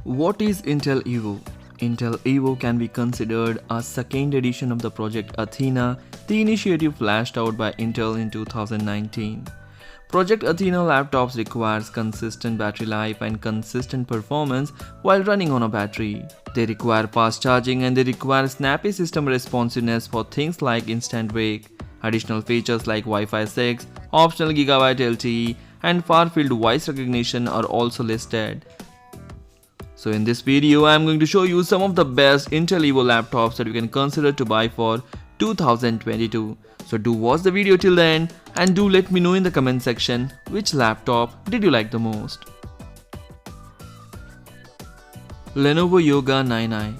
What is Intel Evo? Intel Evo can be considered a second edition of the Project Athena, the initiative flashed out by Intel in 2019. Project Athena laptops requires consistent battery life and consistent performance while running on a battery. They require fast charging and they require snappy system responsiveness for things like instant wake. Additional features like Wi-Fi 6, optional Gigabyte LTE, and far-field voice recognition are also listed. So in this video, I am going to show you some of the best Intel Evo laptops that you can consider to buy for 2022. So do watch the video till the end and do let me know in the comment section which laptop did you like the most. Lenovo Yoga 9i.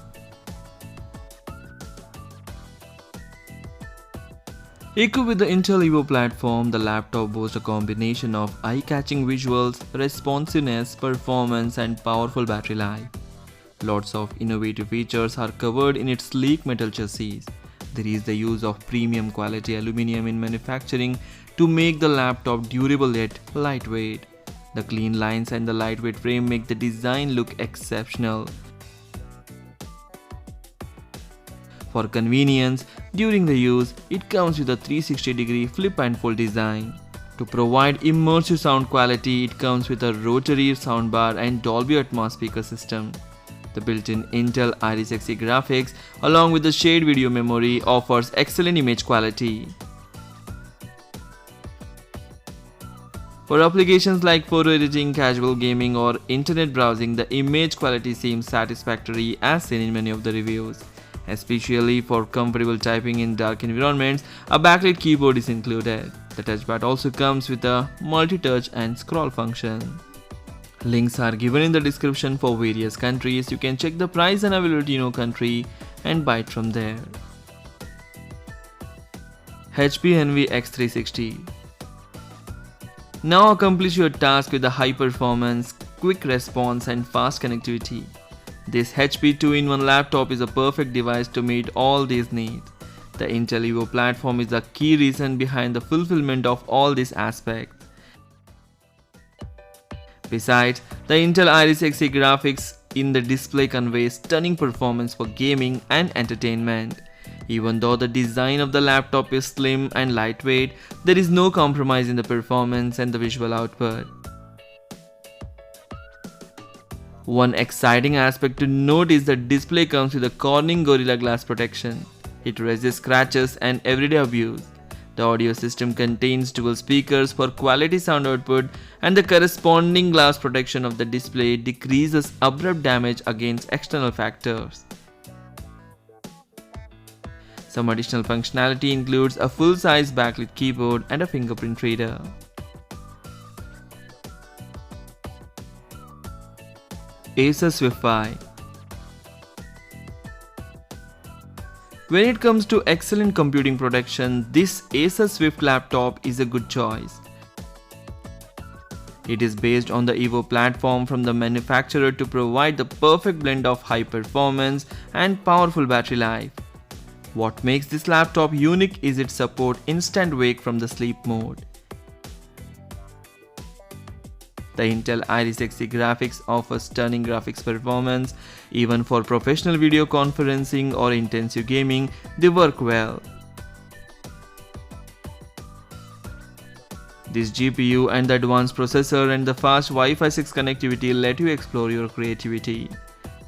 Equipped with the Intel Evo platform, the laptop boasts a combination of eye-catching visuals, responsiveness, performance, and powerful battery life. Lots of innovative features are covered in its sleek metal chassis. There is the use of premium quality aluminum in manufacturing to make the laptop durable yet lightweight. The clean lines and the lightweight frame make the design look exceptional. For convenience, during the use, it comes with a 360-degree flip and fold design. To provide immersive sound quality, it comes with a rotary soundbar and Dolby Atmos speaker system. The built-in Intel Iris Xe graphics along with the shared video memory offers excellent image quality. For applications like photo editing, casual gaming, or internet browsing, the image quality seems satisfactory as seen in many of the reviews. Especially for comfortable typing in dark environments, a backlit keyboard is included. The touchpad also comes with a multi-touch and scroll function. Links are given in the description for various countries. You can check the price and availability in your country and buy it from there. HP Envy X360. Now accomplish your task with a high performance, quick response, and fast connectivity. This HP 2-in-1 laptop is a perfect device to meet all these needs. The Intel Evo platform is the key reason behind the fulfillment of all these aspects. Besides, the Intel Iris Xe graphics in the display conveys stunning performance for gaming and entertainment. Even though the design of the laptop is slim and lightweight, there is no compromise in the performance and the visual output. One exciting aspect to note is that display comes with a Corning Gorilla Glass protection. It resists scratches and everyday abuse. The audio system contains dual speakers for quality sound output, and the corresponding glass protection of the display decreases abrupt damage against external factors. Some additional functionality includes a full-size backlit keyboard and a fingerprint reader. Asus Wi-Fi. When it comes to excellent computing protection, this Asus Swift laptop is a good choice. It is based on the Evo platform from the manufacturer to provide the perfect blend of high performance and powerful battery life. What makes this laptop unique is its support instant wake from the sleep mode. The Intel Iris Xe graphics offers stunning graphics performance. Even for professional video conferencing or intensive gaming, they work well. This GPU and the advanced processor and the fast Wi-Fi 6 connectivity let you explore your creativity.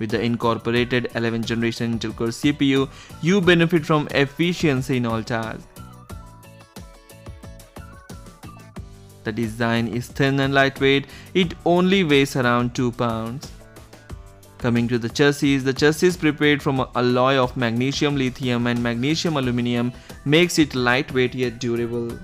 With the incorporated 11th generation Intel Core CPU, you benefit from efficiency in all tasks. The design is thin and lightweight. It only weighs around 2 pounds. Coming to the chassis is prepared from an alloy of magnesium lithium and magnesium aluminum makes it lightweight yet durable.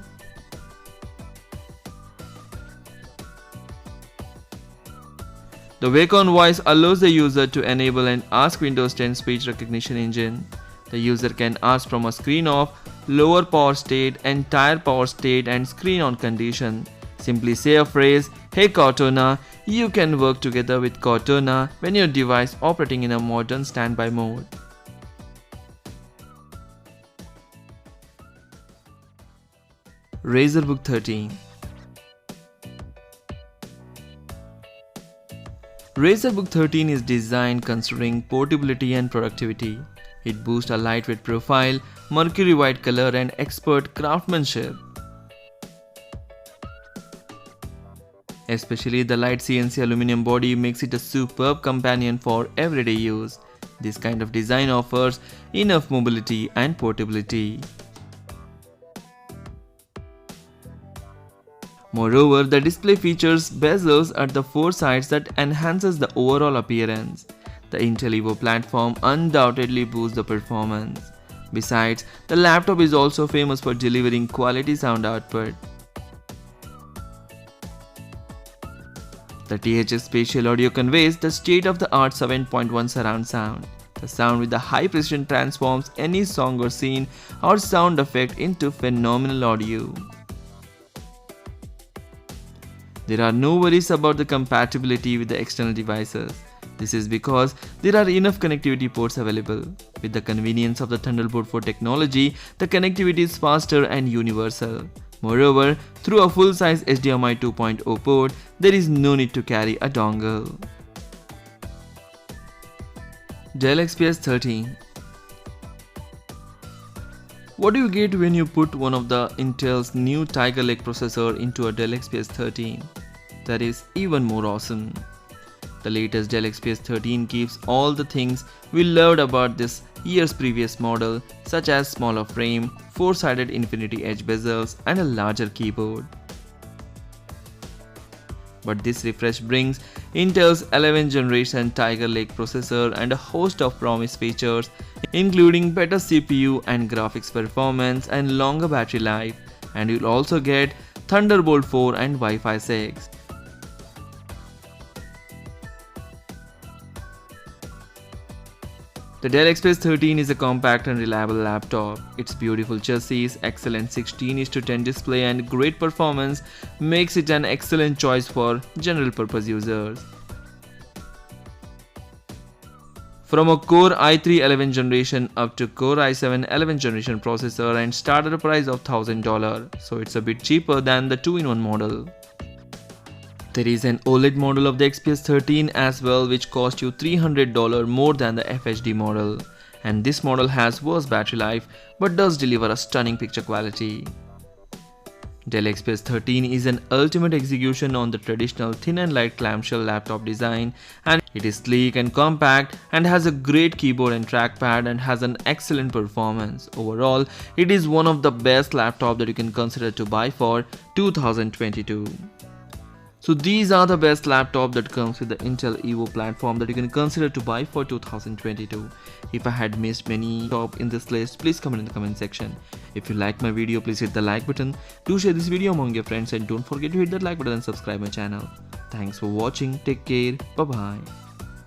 The Wake On voice allows the user to enable and ask Windows 10 speech recognition engine. The user can ask from a screen off, lower power state, entire power state, and screen on condition. Simply say a phrase, "Hey Cortana." You can work together with Cortana when your device operating in a modern standby mode. Razer Book 13. Razer Book 13 is designed considering portability and productivity. It boasts a lightweight profile, mercury white color and expert craftsmanship. Especially the light CNC aluminum body makes it a superb companion for everyday use. This kind of design offers enough mobility and portability. Moreover, the display features bezels at the four sides that enhances the overall appearance. The Intel Evo platform undoubtedly boosts the performance. Besides, the laptop is also famous for delivering quality sound output. The THX spatial audio conveys the state-of-the-art 7.1 surround sound. The sound with the high precision transforms any song or scene or sound effect into phenomenal audio. There are no worries about the compatibility with the external devices. This is because there are enough connectivity ports available. With the convenience of the Thunderbolt 4 technology, the connectivity is faster and universal. Moreover, through a full-size HDMI 2.0 port, there is no need to carry a dongle. Dell XPS 13. What do you get when you put one of the Intel's new Tiger Lake processor into a Dell XPS 13? That is even more awesome. The latest Dell XPS 13 keeps all the things we loved about this year's previous model, such as smaller frame, 4-sided infinity edge bezels and a larger keyboard. But this refresh brings Intel's 11th generation Tiger Lake processor and a host of promised features, including better CPU and graphics performance and longer battery life, and you'll also get Thunderbolt 4 and Wi-Fi 6. The Dell XPS 13 is a compact and reliable laptop. Its beautiful chassis, excellent 16:10 display and great performance makes it an excellent choice for general purpose users. From a Core i3 11th generation up to Core i7 11th generation processor and start at a price of $1,000, so it's a bit cheaper than the 2-in-1 model. There is an OLED model of the XPS 13 as well, which costs you $300 more than the FHD model, and this model has worse battery life but does deliver a stunning picture quality. Dell XPS 13 is an ultimate execution on the traditional thin and light clamshell laptop design, and it is sleek and compact and has a great keyboard and trackpad and has an excellent performance. Overall, it is one of the best laptops that you can consider to buy for 2022. So these are the best laptop that comes with the Intel Evo platform that you can consider to buy for 2022. If I had missed many top in this list, please comment in the comment section. If you like my video, please hit the like button. Do share this video among your friends and don't forget to hit that like button and subscribe my channel. Thanks for watching. Take care. Bye bye.